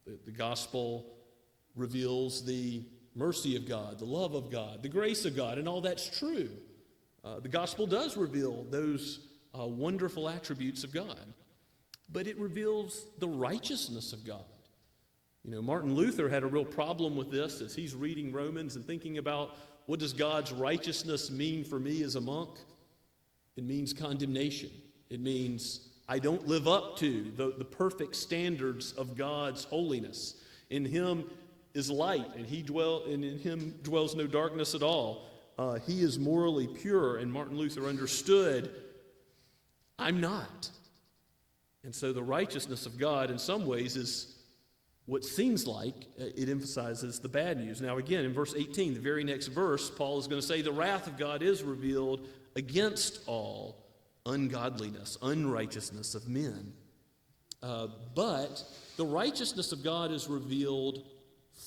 the gospel reveals the mercy of God, the love of God, the grace of God, and all that's true. The gospel does reveal those wonderful attributes of God, but it reveals the righteousness of God. You know, Martin Luther had a real problem with this as he's reading Romans and thinking about, what does God's righteousness mean for me as a monk? It means condemnation. It means I don't live up to the perfect standards of God's holiness. In him is light, and in him dwells no darkness at all. He is morally pure, and Martin Luther understood, I'm not. And so the righteousness of God in some ways is what seems like it emphasizes the bad news. Now again, in verse 18, the very next verse, Paul is going to say the wrath of God is revealed against all ungodliness, unrighteousness of men. But the righteousness of God is revealed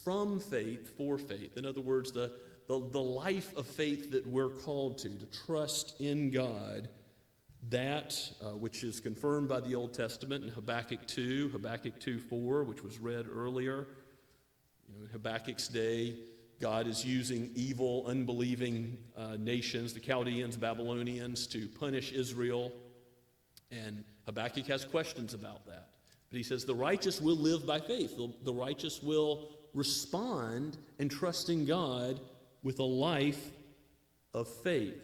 from faith for faith. In other words, the life of faith that we're called to trust in God, that which is confirmed by the Old Testament in Habakkuk 2:4, which was read earlier. You know, in Habakkuk's day, God is using evil, unbelieving nations, the Chaldeans, Babylonians, to punish Israel. And Habakkuk has questions about that. But he says the righteous will live by faith. The righteous will respond and trust in God with a life of faith.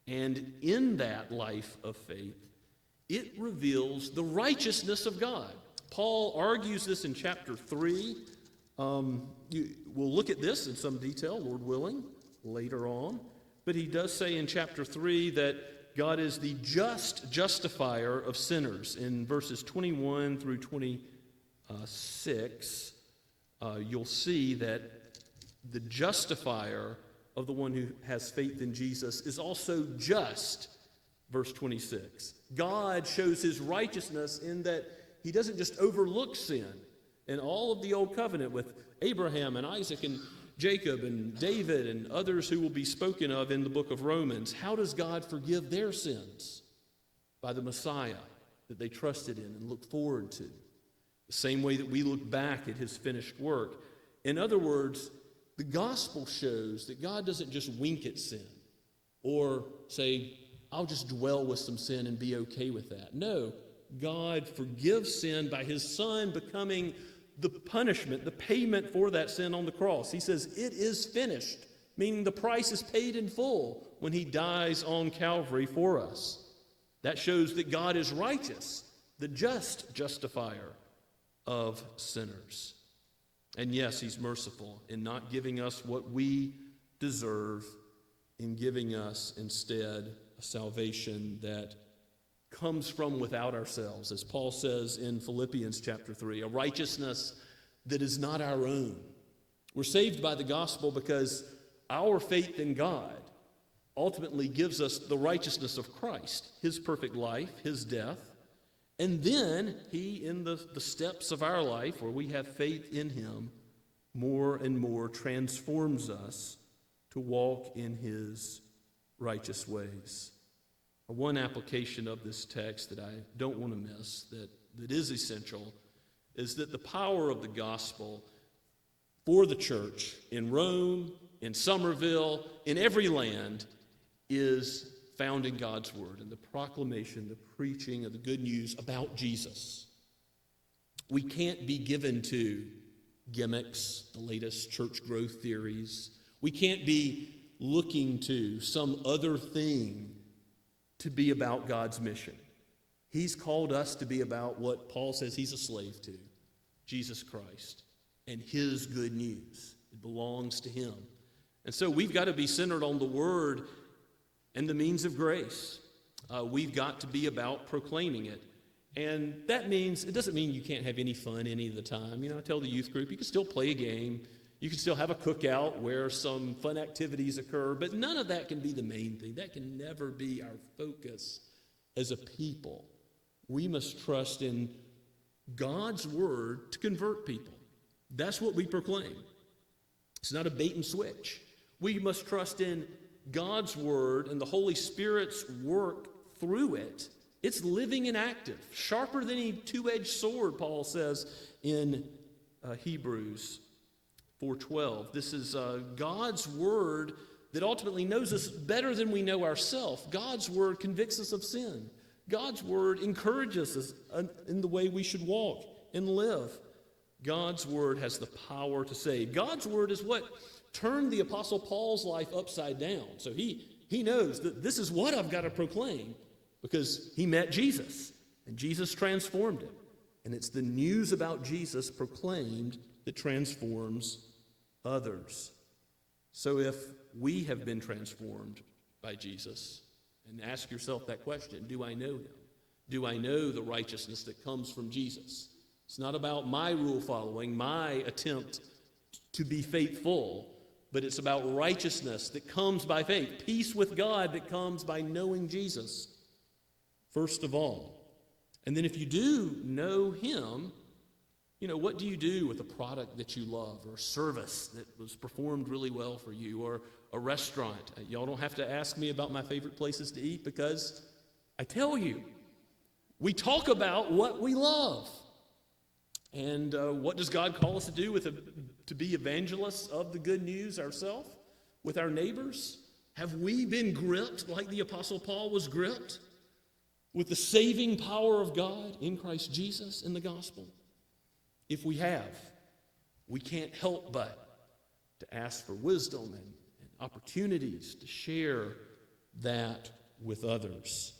And in that life of faith, it reveals the righteousness of God. Paul argues this in chapter 3. We'll look at this in some detail, Lord willing, later on. But he does say in chapter 3 that God is the just justifier of sinners. In verses 21 through 26, you'll see that the justifier of the one who has faith in Jesus is also just. Verse 26. God shows his righteousness in that he doesn't just overlook sin. In all of the Old Covenant with Abraham and Isaac and Jacob and David and others who will be spoken of in the book of Romans, how does God forgive their sins? By the Messiah that they trusted in and looked forward to. The same way that we look back at his finished work. In other words, the gospel shows that God doesn't just wink at sin or say, I'll just dwell with some sin and be okay with that. No, God forgives sin by his Son becoming the punishment, the payment for that sin on the cross. He says, it is finished, meaning the price is paid in full when he dies on Calvary for us. That shows that God is righteous, the just justifier of sinners. And yes, he's merciful in not giving us what we deserve, in giving us instead a salvation that comes from without ourselves, as Paul says in Philippians chapter 3, a righteousness that is not our own. We're saved by the gospel because our faith in God ultimately gives us the righteousness of Christ, his perfect life, his death, and then he, in the steps of our life where we have faith in him, more and more transforms us to to walk in his righteous ways. One application of this text that I don't want to miss, that is essential, is that the power of the gospel for the church in Rome, in Somerville, in every land, is found in God's word and the proclamation, the preaching of the good news about Jesus. We can't be given to gimmicks, the latest church growth theories. We can't be looking to some other thing to be about God's mission. He's called us to be about what Paul says he's a slave to, Jesus Christ, and his good news. It belongs to him. And so we've got to be centered on the word and the means of grace. We've got to be about proclaiming it. And that means, it doesn't mean you can't have any fun any of the time. You know, I tell the youth group, you can still play a game. You can still have a cookout where some fun activities occur, but none of that can be the main thing. That can never be our focus as a people. We must trust in God's word to convert people. That's what we proclaim. It's not a bait and switch. We must trust in God's word and the Holy Spirit's work through it. It's living and active, sharper than any two-edged sword, Paul says in Hebrews 4:12. This is God's word that ultimately knows us better than we know ourselves. God's word convicts us of sin. God's word encourages us in the way we should walk and live. God's word has the power to save. God's word is what turned the Apostle Paul's life upside down. So he knows that this is what I've got to proclaim because he met Jesus and Jesus transformed him. And it's the news about Jesus proclaimed that transforms others. So if we have been transformed by Jesus, and ask yourself that question, do I know him? Do I know the righteousness that comes from Jesus? It's not about my rule following, my attempt to be faithful, but it's about righteousness that comes by faith, peace with God that comes by knowing Jesus, first of all. And then if you do know him, you know, what do you do with a product that you love or a service that was performed really well for you or a restaurant? Y'all don't have to ask me about my favorite places to eat because I tell you, we talk about what we love. And what does God call us to do to be evangelists of the good news ourselves with our neighbors? Have we been gripped like the Apostle Paul was gripped with the saving power of God in Christ Jesus in the gospel? If we have, we can't help but to ask for wisdom and opportunities to share that with others.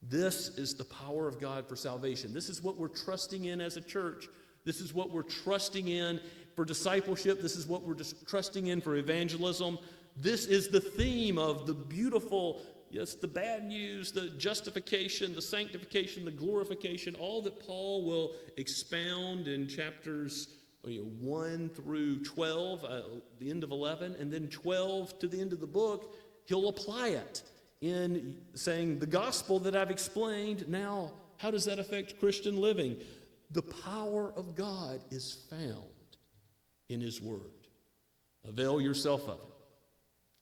This is the power of God for salvation. This is what we're trusting in as a church. This is what we're trusting in for discipleship. This is what we're trusting in for evangelism. This is the theme of the beautiful, yes, the bad news, the justification, the sanctification, the glorification, all that Paul will expound in chapters 1 through 12, the end of 11, and then 12 to the end of the book. He'll apply it in saying, the gospel that I've explained, now how does that affect Christian living? The power of God is found in his word. Avail yourself of it.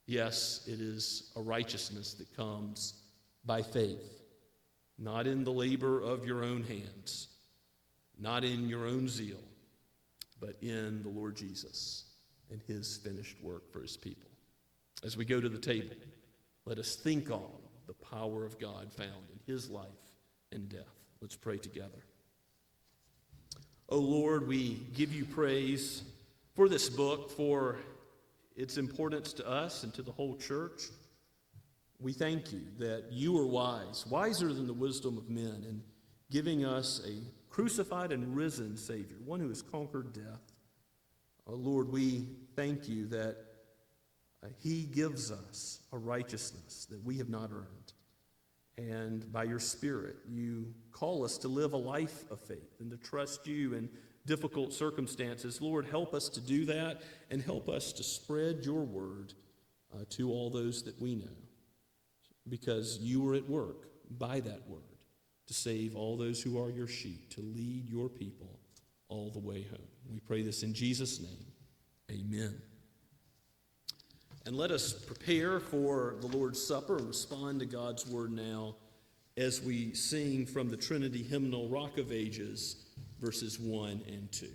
Yes, it is a righteousness that comes by faith, not in the labor of your own hands, not in your own zeal, but in the Lord Jesus and his finished work for his people. As we go to the table, let us think on the power of God found in his life and death. Let's pray together. Oh Lord, we give you praise for this book, for its importance to us and to the whole church. We thank you that you are wise, wiser than the wisdom of men, in giving us a crucified and risen Savior, one who has conquered death. Oh Lord, we thank you that he gives us a righteousness that we have not earned. And by your Spirit, you call us to live a life of faith and to trust you in difficult circumstances. Lord, help us to do that and help us to spread your word to all those that we know, because you are at work by that word to save all those who are your sheep, to lead your people all the way home. We pray this in Jesus' name. Amen. And let us prepare for the Lord's Supper and respond to God's word now as we sing from the Trinity hymnal, Rock of Ages, verses 1 and 2.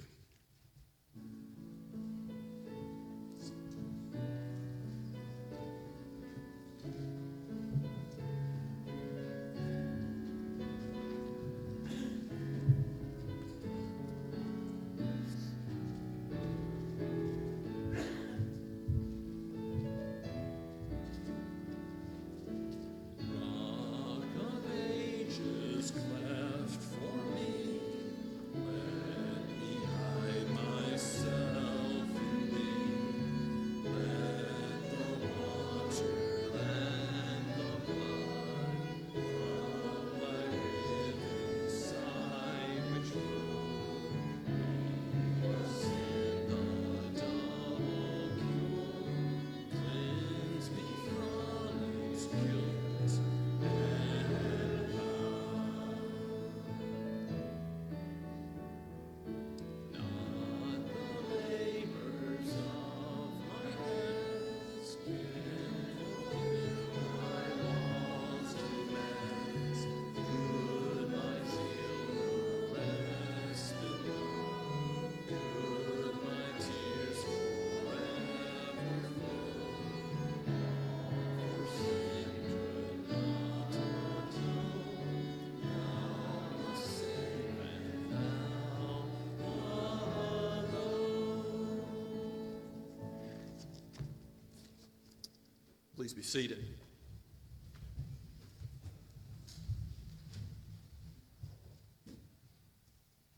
Please be seated.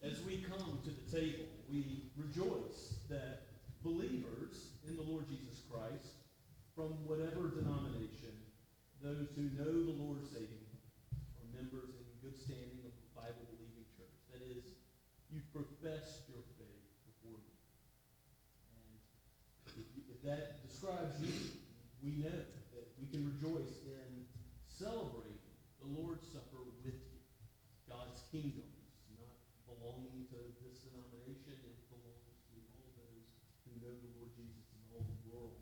As we come to the table, we rejoice that believers in the Lord Jesus Christ, from whatever denomination, those who know the Lord Savior, are members in good standing of the Bible-believing church. That is, you've professed your faith before me. And if that describes you, we know that we can rejoice in celebrating the Lord's Supper with you. God's kingdom is not belonging to this denomination. It belongs to all those who know the Lord Jesus in all the world.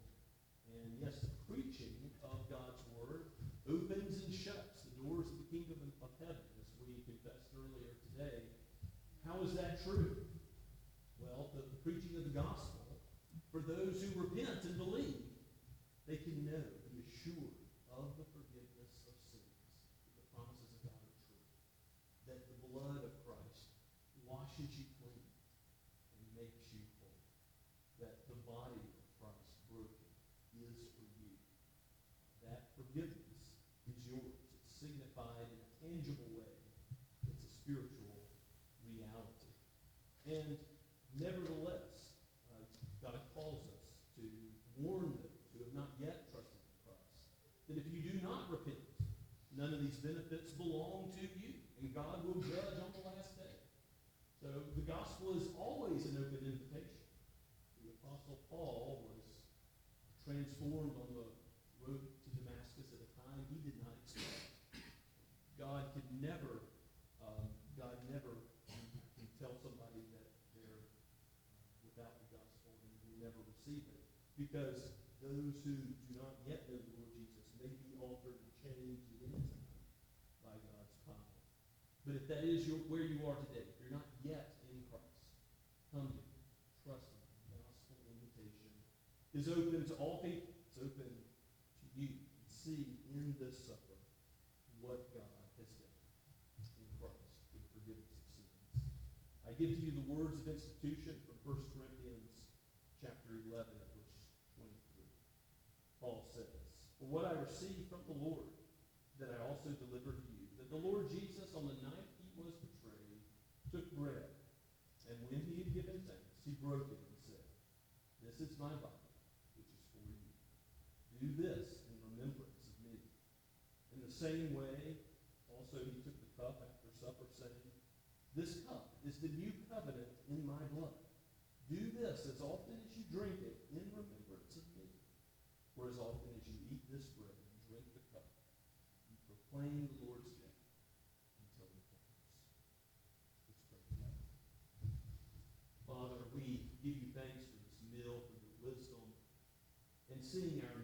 And yes, the preaching of God's word opens and shuts the doors of the kingdom of heaven, as we confessed earlier today. How is that true? Well, the preaching of the gospel, for those who repent and believe, they can know, be assured of the forgiveness of sins. The promises of God are true. That the blood of Christ washes you clean and makes you whole. That the body of Christ broken is for you. That forgiveness is yours. It's signified in a tangible way. It's a spiritual reality. And nevertheless, God calls us to warn those who have not yet trusted in Christ, that if you do not repent, none of these benefits belong to you, and God will judge on the last day. So the gospel is always an open invitation. The Apostle Paul was transformed on the road to Damascus at a time he did not expect. God never can tell somebody that they're without the gospel and will never receive it, because those who do not yet know the Lord Jesus may be altered and changed at any time by God's power. But if that is where you are today, if you're not yet in Christ, come to Him, trust Him. The gospel invitation is open to all people. It's open to you. See in this supper what God has done in Christ for the forgiveness of sins. I give to you the words of institution from 1 Corinthians chapter 11, verse 23. Paul says, "For what I received from the Lord, that I also delivered to you, that the Lord Jesus, on the night he was betrayed, took bread, and when he had given thanks, he broke it and said, 'This is my body, which is for you. Do this in remembrance of me.' In the same way, also he took the cup after supper, saying, 'This cup is the new covenant in my blood. Do this as often as you drink it in remembrance of me. For as often as you eat this bread and drink the cup, you proclaim the Lord's death until he comes.'" Let's pray together. Father, we give you thanks for this meal, for your wisdom, and seeing our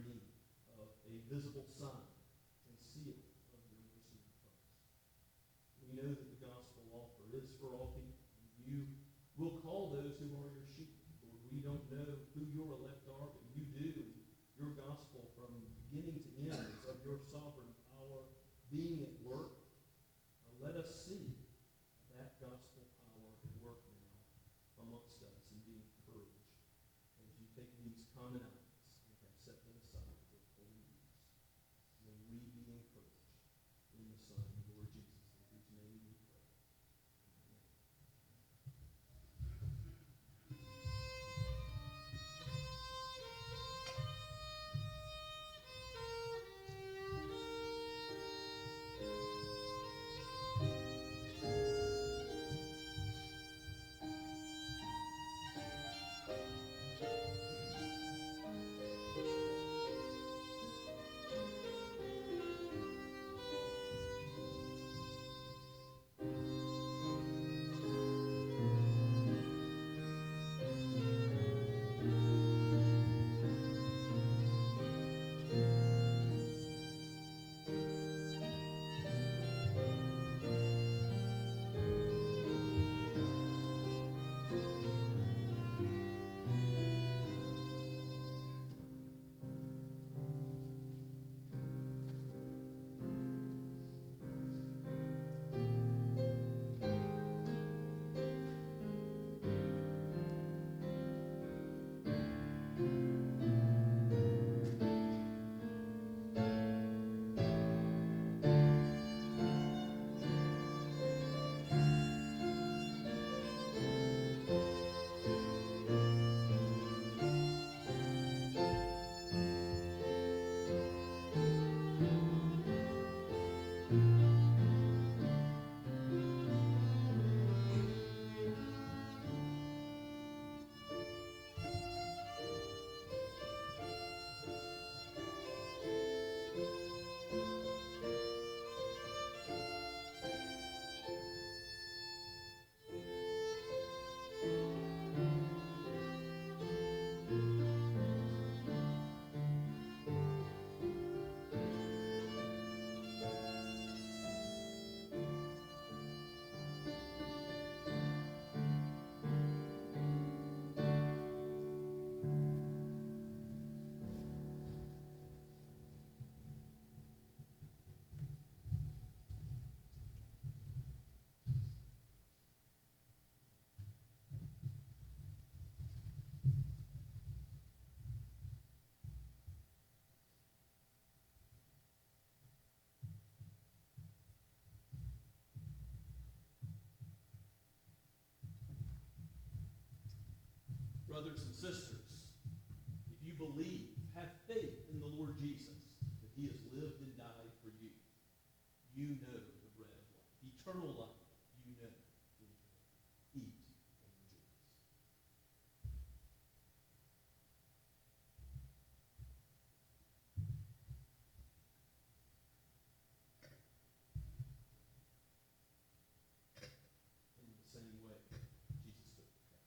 common eyes and have set them aside for holy use. May we be encouraged in the Son, Lord Jesus, in whose name we pray. Brothers and sisters, if you believe, have faith in the Lord Jesus, that he has lived and died for you, you know the bread of life, eternal life, you know. Eat and rejoice. In the same way, Jesus took the cup.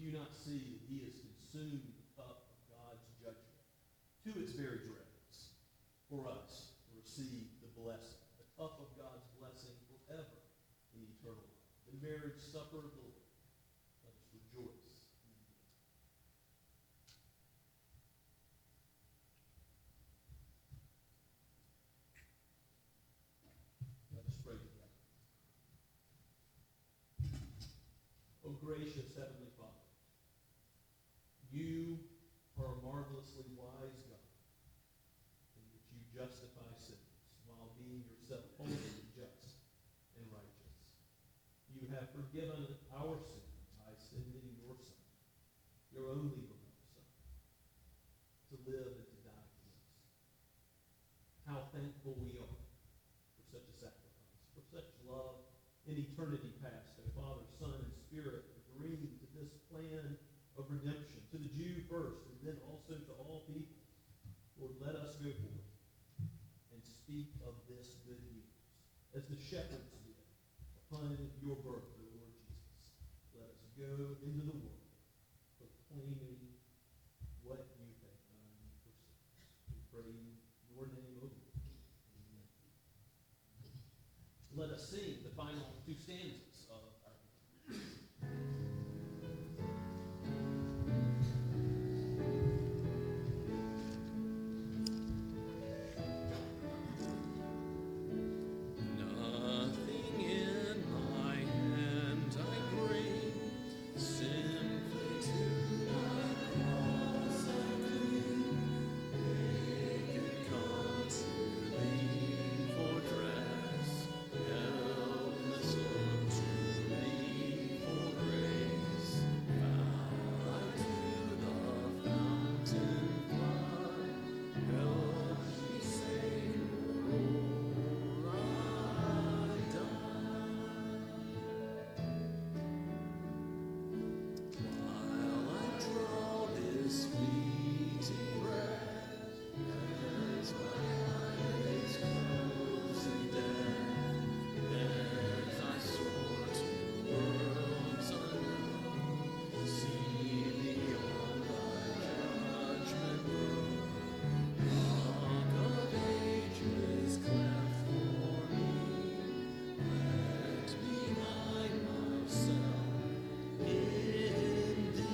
you not see that he has consumed the cup of God's judgment to its very dregs for us to receive the blessing, the cup of God's blessing forever in eternal life, the marriage supper of the Lord? Let us rejoice in it. Let us pray together. O gracious Heavenly Father, you are a marvelously wise God, in which you justify sinners while being yourself holy and just and righteous. You have forgiven our sins by sending your Son, your only beloved Son, to live and to die for us. How thankful we are for such a sacrifice, for such love in eternity past. O Father, Son, and Spirit, agreeing to this plan of redemption, to the Jew first, and then also to all people. Lord, let us go forth and speak of this good news, as the shepherds did upon your birth, O Lord Jesus. Let us go into the world proclaiming what you have done for sinners. We pray in your name, O Lord. Amen. Let us sing the final two stanzas of our hymn. Nothing in my hand I bring, simply to my cross I cling. Naked come to thee for dress, helpless look to thee for grace. Bow to the fountain fly, help me Savior, all I've done. While I draw this fleeting breath, as my eyes close in death, as I soar to worlds unknown, see beyond thy judgment throne. Rock of ages, cleft for me, let me hide myself in thee.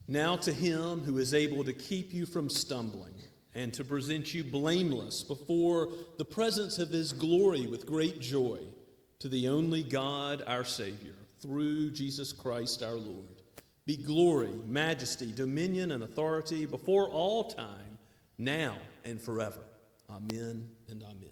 Now to him who is able to keep you from stumbling and to present you blameless before the presence of his glory with great joy, to the only God, our Savior, through Jesus Christ our Lord, be glory, majesty, dominion, and authority before all time, now and forever. Amen and amen.